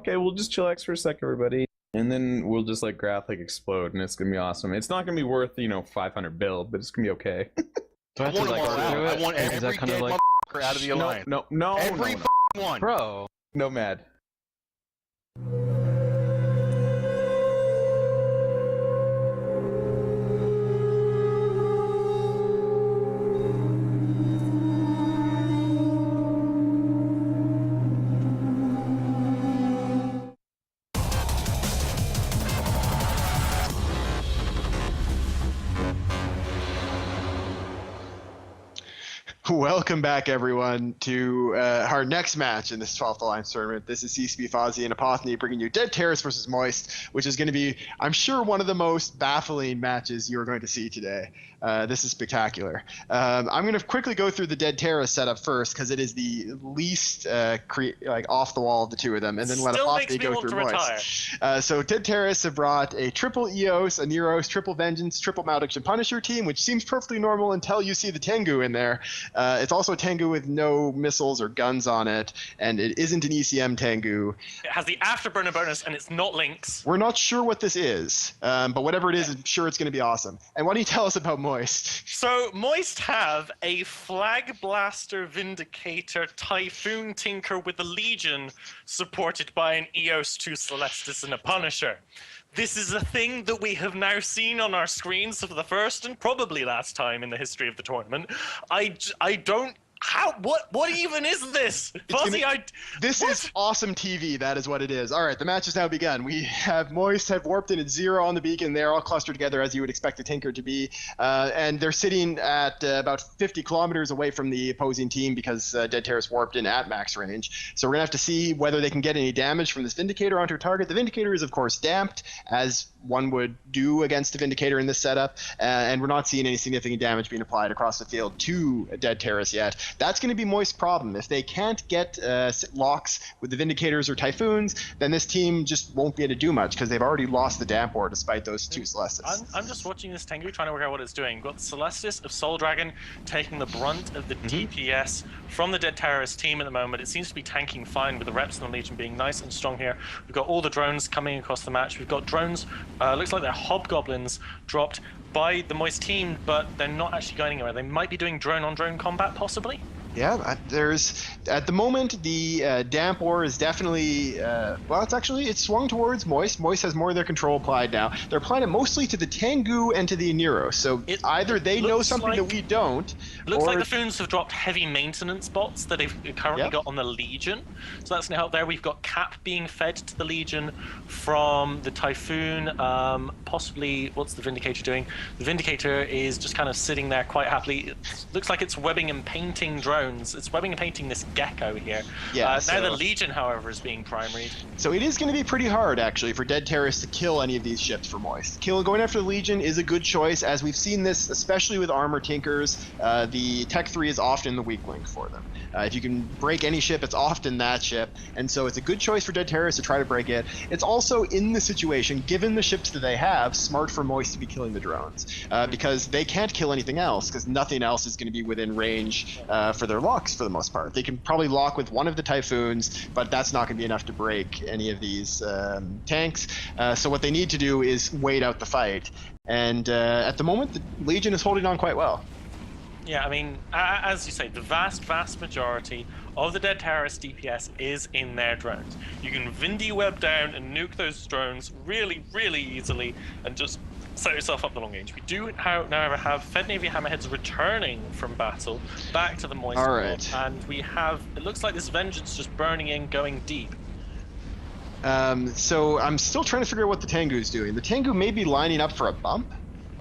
okay, we'll just chillax for a sec, everybody. And then we'll just let Graph like explode, and it's gonna be awesome. It's not gonna be worth 500 bill, but it's gonna be okay. Do I have to like go through it? I want Is every that kind dead of like motherfucker out of the alliance. No, Every no. one. bro? No mad. Welcome back, everyone, to our next match in this 12th Alliance tournament. This is CCB Fozzie and Apotheny bringing you Dead Terrace versus Moist, which is going to be, I'm sure, one of the most baffling matches you're going to see today. This is spectacular. I'm going to quickly go through the Dead Terrace setup first because it is the least off the wall of the two of them, and then let Apotheny go through Moist. So Dead Terrace have brought a triple Eos, a Neros, triple Vengeance, triple Malediction and Punisher team, which seems perfectly normal until you see the Tengu in there. It's also a Tengu with no missiles or guns on it, and it isn't an ECM Tengu. It has the Afterburner bonus, and it's not Lynx. We're not sure what this is, but whatever it is, I'm sure it's going to be awesome. And why don't you tell us about Moist? So Moist have a Flag Blaster Vindicator Typhoon Tinker with a Legion, supported by an Eos, 2 Celestis, and a Punisher. This is a thing that we have now seen on our screens for the first and probably last time in the history of the tournament. I don't... What even is this? This is awesome TV. That is what it is. All right, the match has now begun. We have Moist have warped in at 0 on the beacon. They're all clustered together as you would expect a Tinker to be. And they're sitting at about 50 kilometers away from the opposing team because Dead Terrace warped in at max range. So we're going to have to see whether they can get any damage from this Vindicator onto a target. The Vindicator is, of course, damped, as one would do against a Vindicator in this setup. And we're not seeing any significant damage being applied across the field to Dead Terrace yet. That's going to be Moist's problem. If they can't get locks with the Vindicators or Typhoons, then this team just won't be able to do much because they've already lost the Damp War despite those 2 Celestis. I'm just watching this Tengu, trying to work out what it's doing. We've got the Celestis of Soul Dragon taking the brunt of the DPS from the Dead Terrorist team at the moment. It seems to be tanking fine with the Reps and the Legion being nice and strong here. We've got all the drones coming across the match. We've got drones, looks like they're Hobgoblins dropped by the Moist team, but they're not actually going anywhere. They might be doing drone-on-drone combat, possibly. Yeah, there's at the moment the Damp War is definitely it's swung towards Moist. Moist has more of their control applied now. They're applying it mostly to the Tengu and to the Nero. So either they know something that we don't. Looks like the Foons have dropped heavy maintenance bots that they've currently got on the Legion. So that's going to help there. We've got Cap being fed to the Legion from the Typhoon. Possibly, what's the Vindicator doing? The Vindicator is just kind of sitting there quite happily. It looks like it's webbing and painting drones. It's webbing and painting this gecko here. Yeah. Now the Legion, however, is being primaried. So it is going to be pretty hard, actually, for Dead Terrace to kill any of these ships for Moist. Going after the Legion is a good choice, as we've seen this, especially with Armor Tinkers. The Tech 3 is often the weak link for them. If you can break any ship, it's often that ship. And so it's a good choice for Dead Terrace to try to break it. It's also, in the situation, given the ships that they have, smart for Moist to be killing the drones. Because they can't kill anything else, because nothing else is going to be within range for their locks for the most part. They can probably lock with one of the Typhoons, but that's not going to be enough to break any of these tanks. So what they need to do is wait out the fight. And at the moment, the Legion is holding on quite well. Yeah, I mean, as you say, the vast majority of the Dead Terrorist DPS is in their drones. You can Vindy web down and nuke those drones really easily and just set yourself up the long range. We do, however, have Fed Navy Hammerheads returning from battle back to the Moist world, and we have, it looks like this Vengeance just burning in, going deep. So I'm still trying to figure out what the Tengu's doing. The Tengu may be lining up for a bump.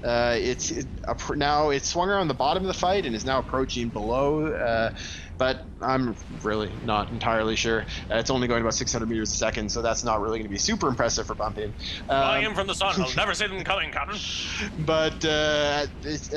Now it's swung around the bottom of the fight and is now approaching below. But I'm really not entirely sure. It's only going about 600 meters a second, so that's not really going to be super impressive for bumping. Flying in from the sun, I'll never see them coming, Captain. But at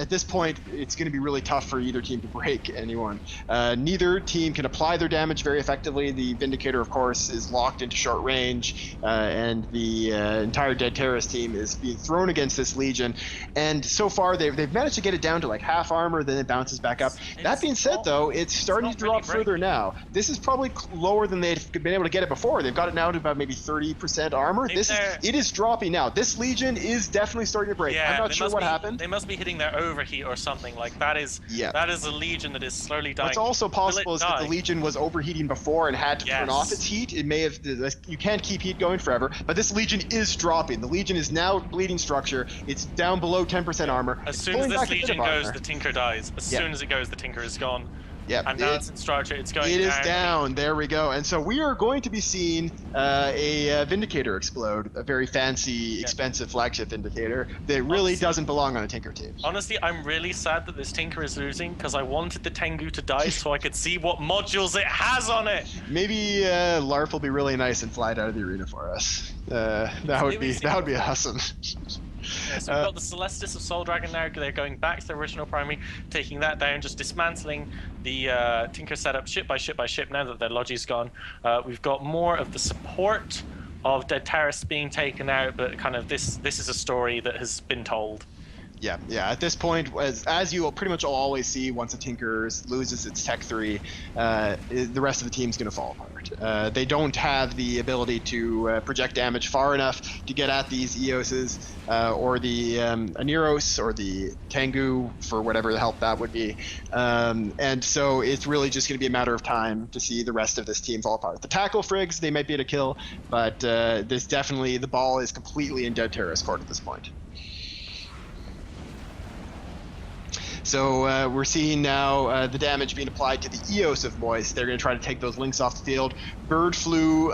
this point, it's going to be really tough for either team to break anyone. Neither team can apply their damage very effectively. The Vindicator, of course, is locked into short range, and the entire Dead Terrace team is being thrown against this Legion. And so far, they've managed to get it down to like half armor, then it bounces back up. That being said, though, it's starting to drop further now. This is probably lower than they've been able to get it before. They've got it now to about maybe 30% armor. It is dropping now. This Legion is definitely starting to break. I'm not sure what happened. They must be hitting their overheat or something. Like that is a Legion that is slowly dying. What's also possible is that the Legion was overheating before and had to turn off its heat. It may have. You can't keep heat going forever, but this Legion is dropping. The Legion is now bleeding structure. It's down below 10% armor. As soon as this Legion goes, the Tinker dies. As soon as it goes, the Tinker is gone. Yeah, and now it's in structure. It's going down. It is down. There we go. And so we are going to be seeing a Vindicator explode, a very fancy, expensive flagship Vindicator that really doesn't belong on a Tinker team. Honestly, I'm really sad that this Tinker is losing because I wanted the Tengu to die so I could see what modules it has on it. Maybe Larf will be really nice and fly it out of the arena for us. That would be awesome. Yeah, so we've got the Celestis of Soul Dragon now. They're going back to their original primary, taking that down, just dismantling the Tinker setup ship by ship by ship now that their Logi's gone. We've got more of the support of Dead Terrace being taken out, but kind of this is a story that has been told. Yeah. At this point, as you will pretty much always see, once a Tinker loses its Tech 3, the rest of the team's going to fall apart. They don't have the ability to project damage far enough to get at these Eoses or the Aneros or the Tengu for whatever the help that would be. And so it's really just going to be a matter of time to see the rest of this team fall apart. The Tackle Frigs, they might be able to kill, but there's definitely, the ball is completely in Dead Terrace court at this point. So we're seeing now the damage being applied to the Eos of Moist. They're going to try to take those links off the field. Bird Flu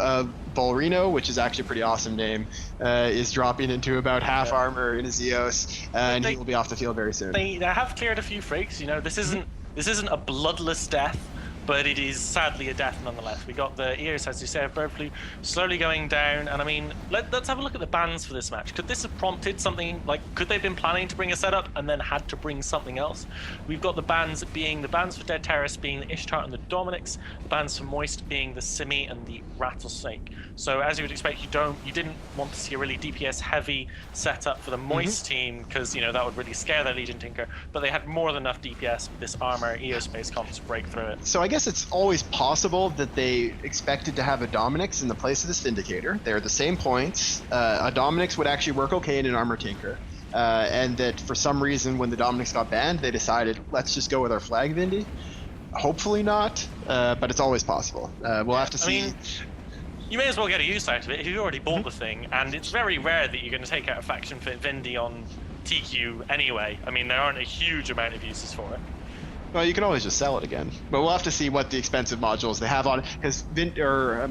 Bolrino, which is actually a pretty awesome name, is dropping into about half armor in his Eos, and he will be off the field very soon. They have cleared a few freaks. You know, this isn't a bloodless death, but it is sadly a death nonetheless. We got the Eos, as you said, Bird Flu slowly going down, and I mean, let's have a look at the bans for this match. Could this have prompted something, like, could they have been planning to bring a setup and then had to bring something else? We've got the bans for Dead Terrace being the Ishtar and the Dominix, the bans for Moist being the Simi and the Rattlesnake. So as you would expect, you didn't want to see a really DPS heavy setup for the Moist team, because, you know, that would really scare their Legion Tinker, but they had more than enough DPS with this armor Eos based comp to break through it. So I guess it's always possible that they expected to have a Dominix in the place of this Vindicator. They're the same points. A Dominix would actually work okay in an Armor Tinker. And that for some reason, when the Dominix got banned, they decided, let's just go with our Flag Vindy. Hopefully not, but it's always possible. We'll have to see. I mean, you may as well get a use out of it if you've already bought the thing, and it's very rare that you're going to take out a faction fit Vindy on TQ anyway. I mean, there aren't a huge amount of uses for it. Well, you can always just sell it again, but we'll have to see what the expensive modules they have on it, because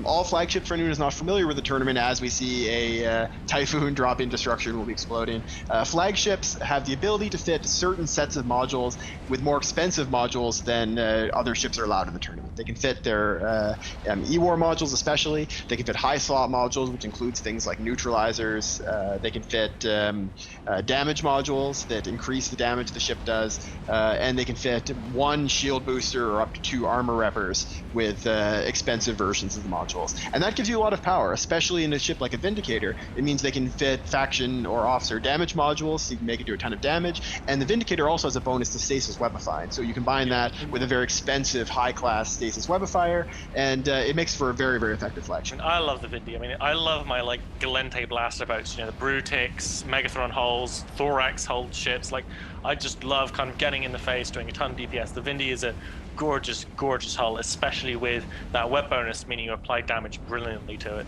all flagships for anyone who's not familiar with the tournament, as we see a Typhoon drop into destruction will be exploding. Flagships have the ability to fit certain sets of modules with more expensive modules than other ships are allowed in the tournament. They can fit their E-War modules especially. They can fit high slot modules, which includes things like neutralizers. They can fit damage modules that increase the damage the ship does, and they can fit one shield booster or up to 2 armor reppers with expensive versions of the modules. And that gives you a lot of power, especially in a ship like a Vindicator. It means they can fit faction or officer damage modules, so you can make it do a ton of damage. And the Vindicator also has a bonus to stasis webifying, so you combine that with a very expensive high-class stasis webifier, and it makes for a very, very effective flagship. I love the Vindy. I mean, I love my, like, Galente blaster boats, you know, the Brutix, Megathron hulls, Thorax hulled ships. Like, I just love kind of getting in the face, doing a ton of DPS. The Vindy is a gorgeous, gorgeous hull, especially with that web bonus, meaning you apply damage brilliantly to it.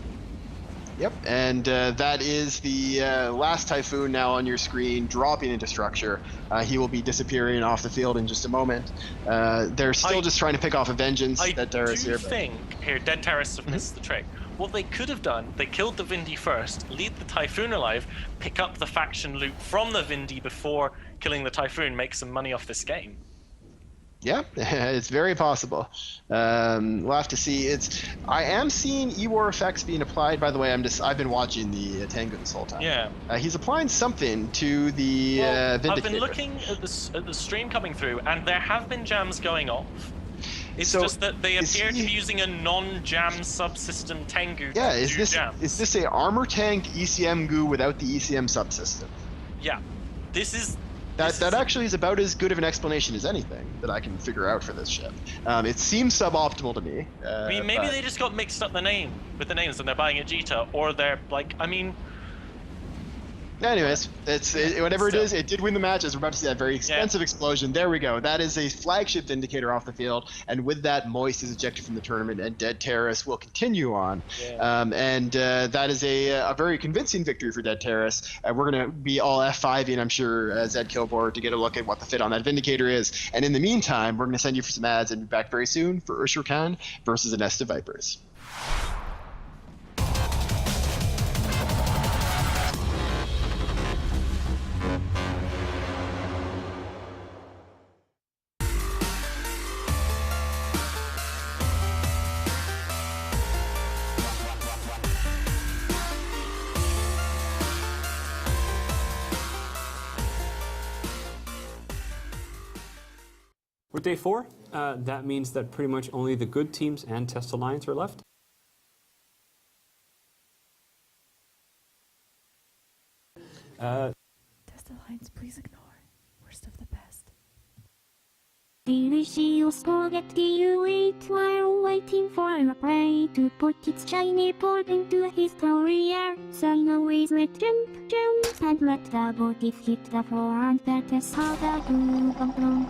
Yep, and that is the last Typhoon now on your screen, dropping into structure. He will be disappearing off the field in just a moment. They're still just trying to pick off a vengeance that Terrace here. Dead Terrace have missed the trick. What they could have done, they killed the Vindy first, leave the Typhoon alive, pick up the faction loot from the Vindy before killing the Typhoon, make some money off this game. Yeah, it's very possible. We'll have to see. I am seeing E-War effects being applied. By the way, I've been watching the Tengu this whole time. Yeah. He's applying something to the Vindicator. I've been looking at the stream coming through, and there have been jams going off. It's just that they appear to be using a non-jam subsystem Tengu to do jams. Is this a armor tank ECM goo without the ECM subsystem? Yeah. That actually is about as good of an explanation as anything that I can figure out for this ship. It seems suboptimal to me. I mean, maybe they just got mixed up with the names, and they're buying a Jita, or they're like, I mean. Anyways, whatever it is, it did win the match. As we're about to see that very expensive explosion. There we go. That is a flagship Vindicator off the field, and with that, Moist is ejected from the tournament, and Dead Terrace will continue on. Yeah. That is a very convincing victory for Dead Terrace. We're gonna be all F5ing, I'm sure, Zed Kilboard to get a look at what the fit on that Vindicator is. And in the meantime, we're gonna send you for some ads and be back very soon for Ushur Khan versus a Nest of Vipers. With day 4, that means that pretty much only the good teams and Test Alliance are left. Test Alliance, please ignore. Worst of the best. Delicious spaghetti you eat while waiting for a prey to put its shiny paw into his career. So always let jump, and let the body hit the floor, and that is how the do come.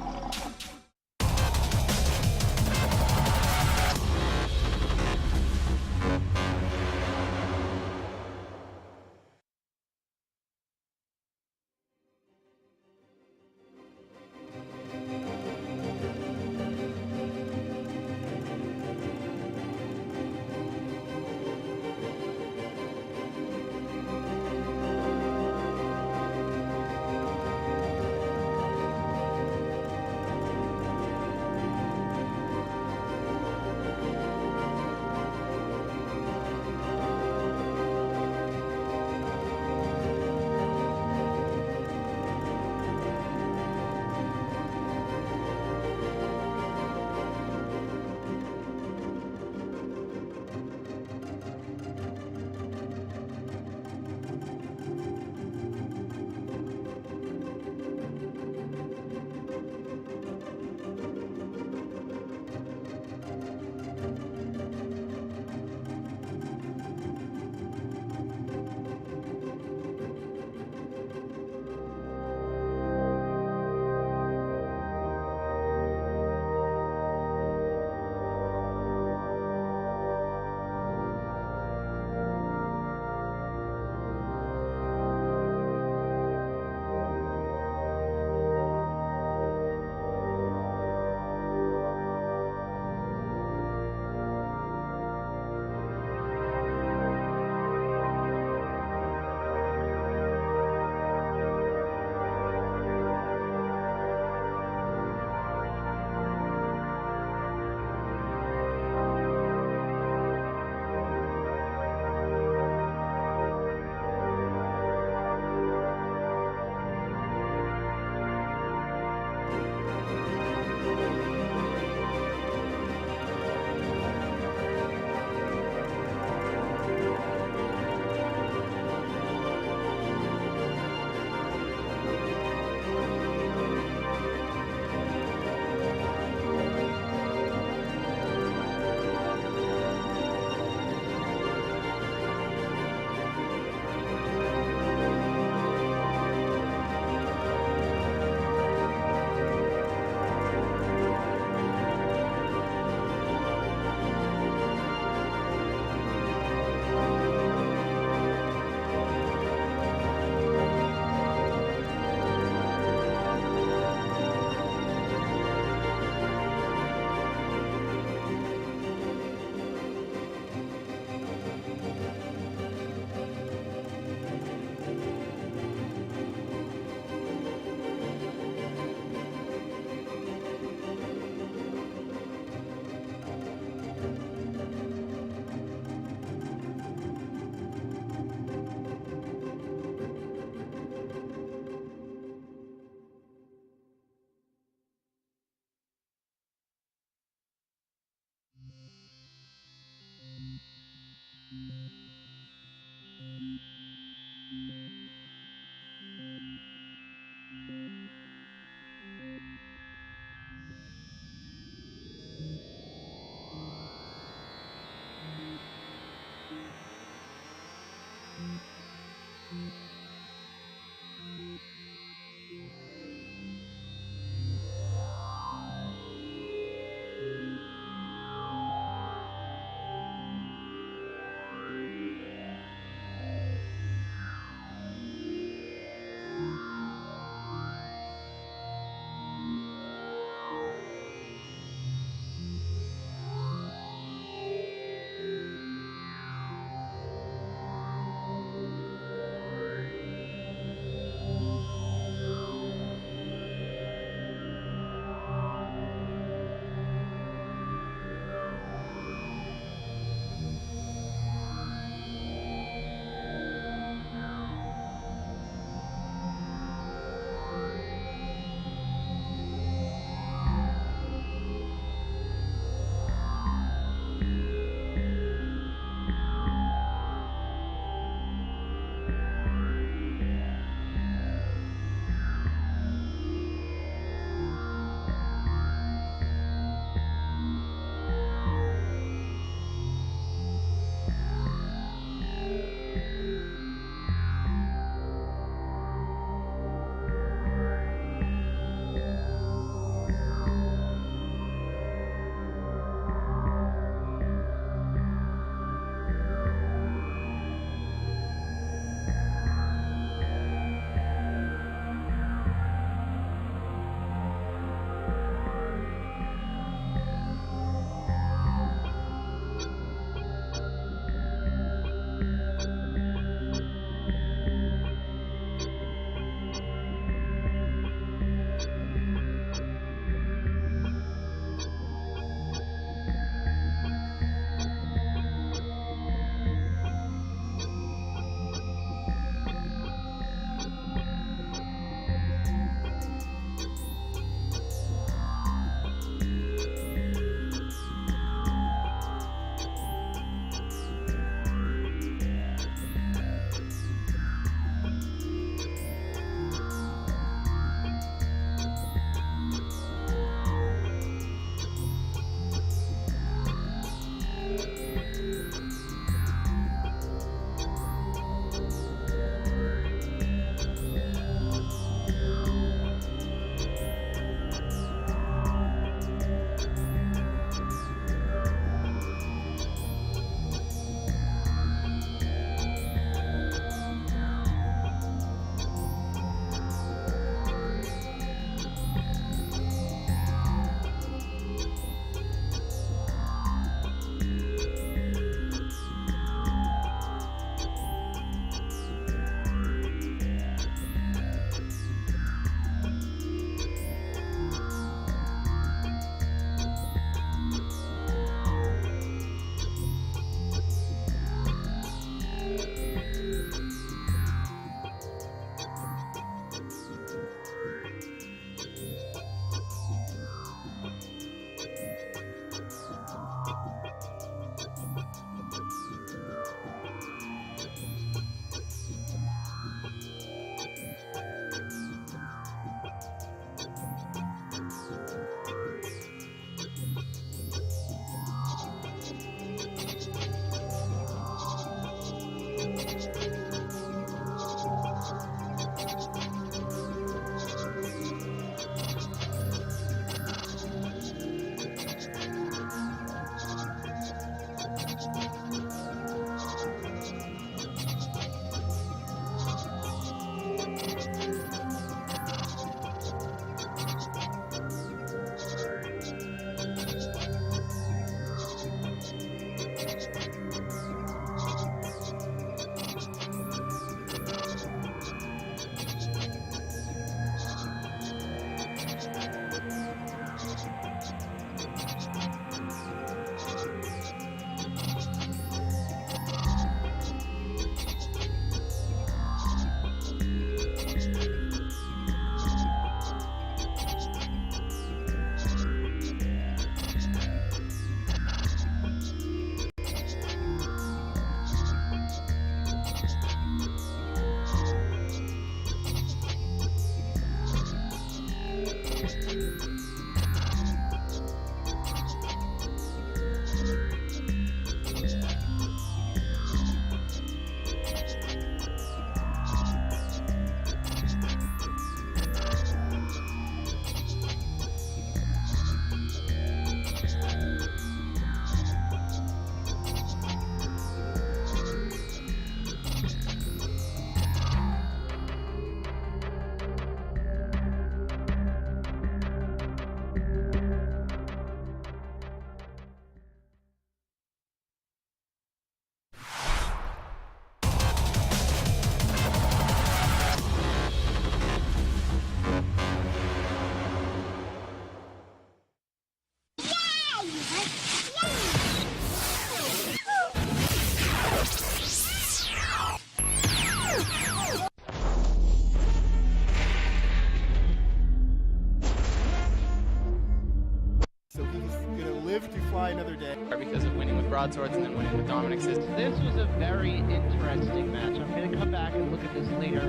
So he's gonna live to fly another day. Because of winning with broadswords and then winning with Dominic's. This was a very interesting match. I'm gonna come back and look at this later.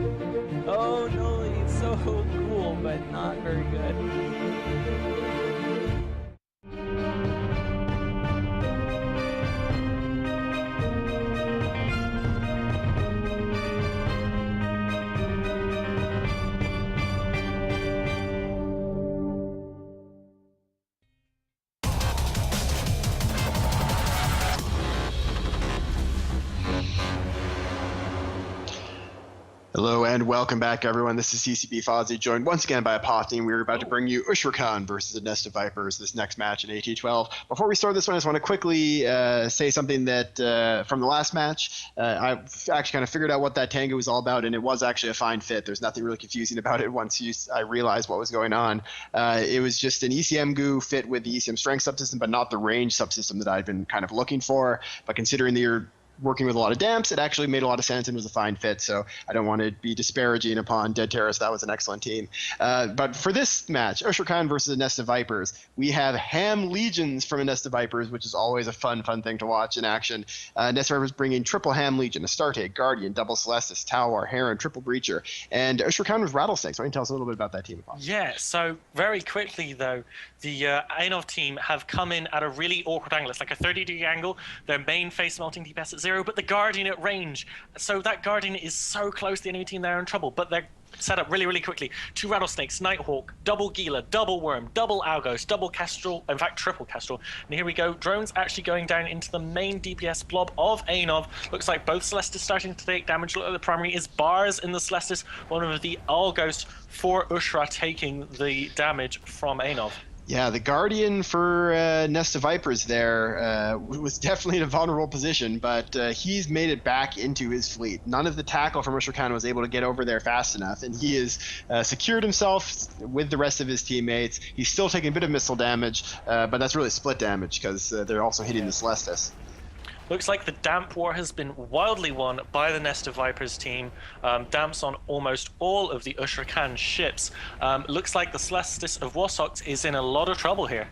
Oh no, it's so cool, but not very good. Hello and welcome back, everyone. This is CCB Fozzie, joined once again by Apophthegm, and we're about to bring you Ushrakan versus the Nest of Vipers, this next match in AT12. Before we start this one, I just want to quickly say something that from the last match, I actually kind of figured out what that tango was all about, and it was actually a fine fit. There's nothing really confusing about it once I realized what was going on. It was just an ECM goo fit with the ECM strength subsystem, but not the range subsystem that I've been kind of looking for. But considering that you're working with a lot of damps, it actually made a lot of sense and was a fine fit, so I don't want to be disparaging upon Dead Terrace. That was an excellent team. But for this match, Ushrakan versus a Nest of Vipers, we have Ham Legions from a Nest of Vipers, which is always a fun thing to watch in action. Nest of Vipers bringing triple Ham Legion, Astarte, Guardian, double Celestis, Talwar, Heron, triple Breacher, and Ushrakan with Rattlesnakes. Why don't you tell us a little bit about that team? Yeah, so very quickly though, the Ainov team have come in at a really awkward angle. It's like a 30-degree angle. Their main face melting DPS at 0, but the Guardian at range. So that Guardian is so close to the enemy team, they're in trouble. But they're set up really quickly. 2 Rattlesnakes, Nighthawk, double Gila, double Worm, double Algos, double Kestrel, in fact triple Kestrel. And here we go, drones actually going down into the main DPS blob of Ainov. Looks like both Celestis starting to take damage. Look at the primary is Bars in the Celestis, one of the Algos for Ushra taking the damage from Ainov. Yeah, the Guardian for Nest of Vipers there was definitely in a vulnerable position, but he's made it back into his fleet. None of the tackle from Ushrakan was able to get over there fast enough, and he has secured himself with the rest of his teammates. He's still taking a bit of missile damage, but that's really split damage because they're also hitting the Celestis. Looks like the damp war has been wildly won by the Nest of Vipers team. Damps on almost all of the Ushrakan ships. Looks like the Celestis of Wassox is in a lot of trouble here.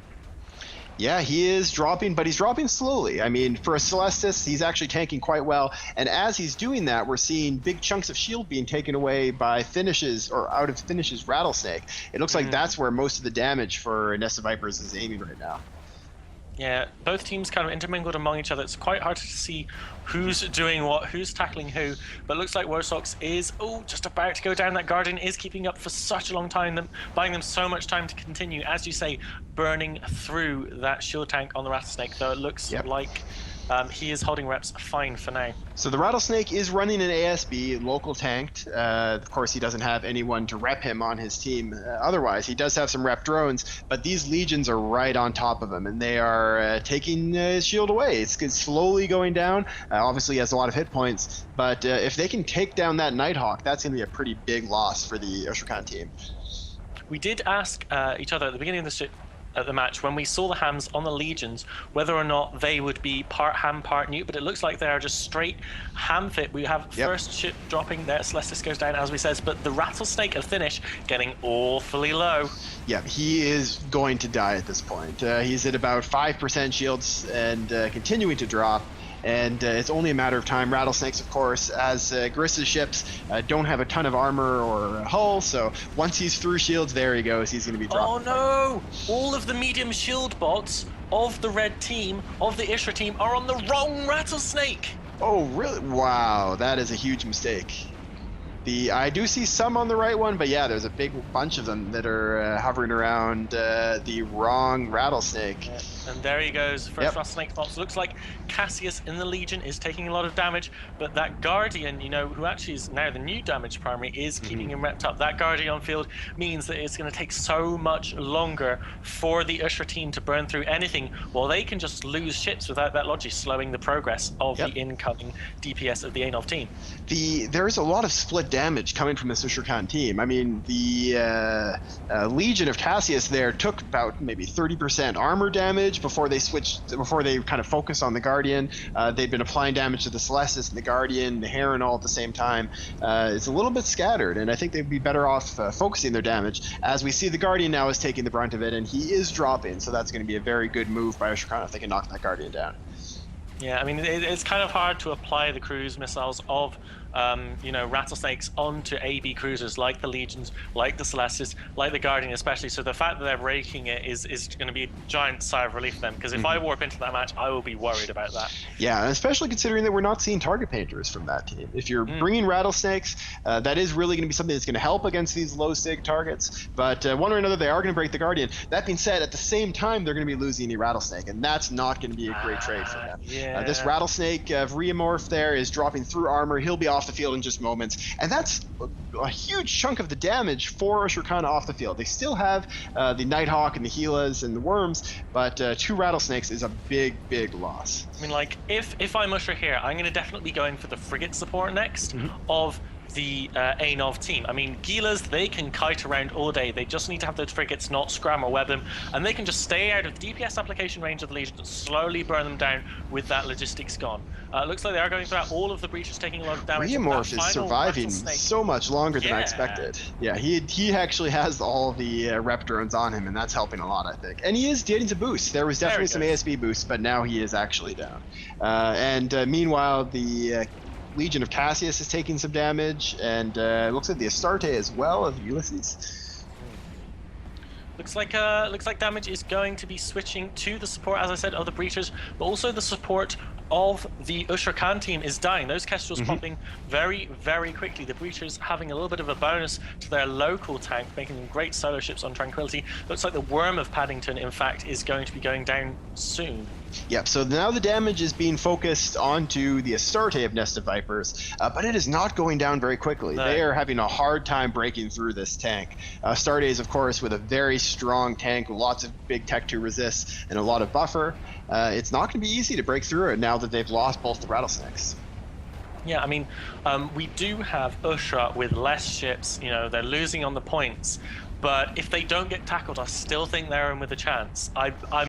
Yeah, he is dropping, but he's dropping slowly. I mean, for a Celestis, he's actually tanking quite well. And as he's doing that, we're seeing big chunks of shield being taken away by Finish's, or out of Finish's Rattlesnake. It looks like that's where most of the damage for Nest of Vipers is aiming right now. Yeah, both teams kind of intermingled among each other. It's quite hard to see who's doing what, who's tackling who. But it looks like Warsox is, just about to go down. That Guardian is keeping up for such a long time, buying them so much time to continue. As you say, burning through that shield tank on the Rattlesnake, though it looks like he is holding reps fine for now. So the Rattlesnake is running an ASB, local tanked. Of course, he doesn't have anyone to rep him on his team. Otherwise, he does have some rep drones, but these legions are right on top of him, and they are taking his shield away. It's slowly going down. Obviously, he has a lot of hit points, but if they can take down that Nighthawk, that's going to be a pretty big loss for the Ushrakan team. We did ask each other at the beginning of the match, when we saw the hams on the legions, whether or not they would be part ham, part newt, but it looks like they are just straight ham fit. We have first ship dropping there, Celestis goes down as we said, but the Rattlesnake at finish getting awfully low. Yeah, he is going to die at this point. He's at about 5% shields and continuing to drop. and it's only a matter of time. Rattlesnakes, of course, as Gris's ships don't have a ton of armor or hull, so once he's through shields, there he goes. He's going to be dropped. Oh no! All of the medium shield bots of the red team, of the Ishra team, are on the wrong rattlesnake! Oh, really? Wow, that is a huge mistake. I do see some on the right one, but yeah, there's a big bunch of them that are hovering around the wrong rattlesnake. Yeah. And there he goes, first rattlesnake bots. Looks like Cassius in the Legion is taking a lot of damage, but that Guardian, you know, who actually is now the new damage primary, is keeping him repped up. That Guardian on field means that it's going to take so much longer for the Usher team to burn through anything, while they can just lose ships without that logic slowing the progress of the incoming DPS of the Anov team. There's a lot of split damage coming from this Usher Khan team. I mean, the Legion of Cassius there took about maybe 30% armor damage before they kind of focused on the Guardian. They'd been applying damage to the Celestis and the Guardian, the Heron all at the same time. It's a little bit scattered, and I think they'd be better off focusing their damage. As we see, the Guardian now is taking the brunt of it, and he is dropping, so that's going to be a very good move by Usher Khan if they can knock that Guardian down. Yeah, I mean, it's kind of hard to apply the cruise missiles of rattlesnakes onto AB cruisers like the Legions, like the Celestis, like the Guardian especially. So the fact that they're breaking it is going to be a giant sigh of relief for them, because if I warp into that match, I will be worried about that. Yeah, especially considering that we're not seeing target painters from that team. If you're bringing rattlesnakes, that is really going to be something that's going to help against these low sig targets, but one or another, they are going to break the Guardian. That being said, at the same time, they're going to be losing the rattlesnake, and that's not going to be a great trade for them. Yeah. This rattlesnake Vriamorph there is dropping through armor. He'll be off the field in just moments, and that's a huge chunk of the damage for Usher Khan off the field. They still have the Nighthawk and the Gilas and the Worms, but 2 rattlesnakes is a big loss. I mean, like, if I'm Usher here, I'm going to definitely be going for the frigate support next of the Anov team. I mean, Gilas, they can kite around all day. They just need to have those frigates not scram or web them, and they can just stay out of the DPS application range of the Legion and slowly burn them down with that logistics gone. Looks like they are going through all of the breaches, taking a lot of damage. Vriamorph is surviving so much longer than I expected. Yeah, he actually has all the rep drones on him, and that's helping a lot, I think. And he is getting to boost. There was definitely some ASB boosts, but now he is actually down. Meanwhile, the Legion of Cassius is taking some damage, and it looks like the Astarte as well of Ulysses. Looks like damage is going to be switching to the support, as I said, of the breachers, but also the support of the Usher Khan team is dying. Those Kestrels popping very, very quickly. The breachers having a little bit of a bonus to their local tank, making them great solo ships on Tranquility. Looks like the Worm of Paddington, in fact, is going to be going down soon. Yep, so now the damage is being focused onto the Astarte of Nest of Vipers, but it is not going down very quickly. No. They are having a hard time breaking through this tank. Astarte is, of course, with a very strong tank, with lots of big Tech 2 resists and a lot of buffer. It's not going to be easy to break through it now that they've lost both the rattlesnakes. Yeah, I mean, we do have Usher with less ships. You know, they're losing on the points, but if they don't get tackled, I still think they're in with a chance. I'm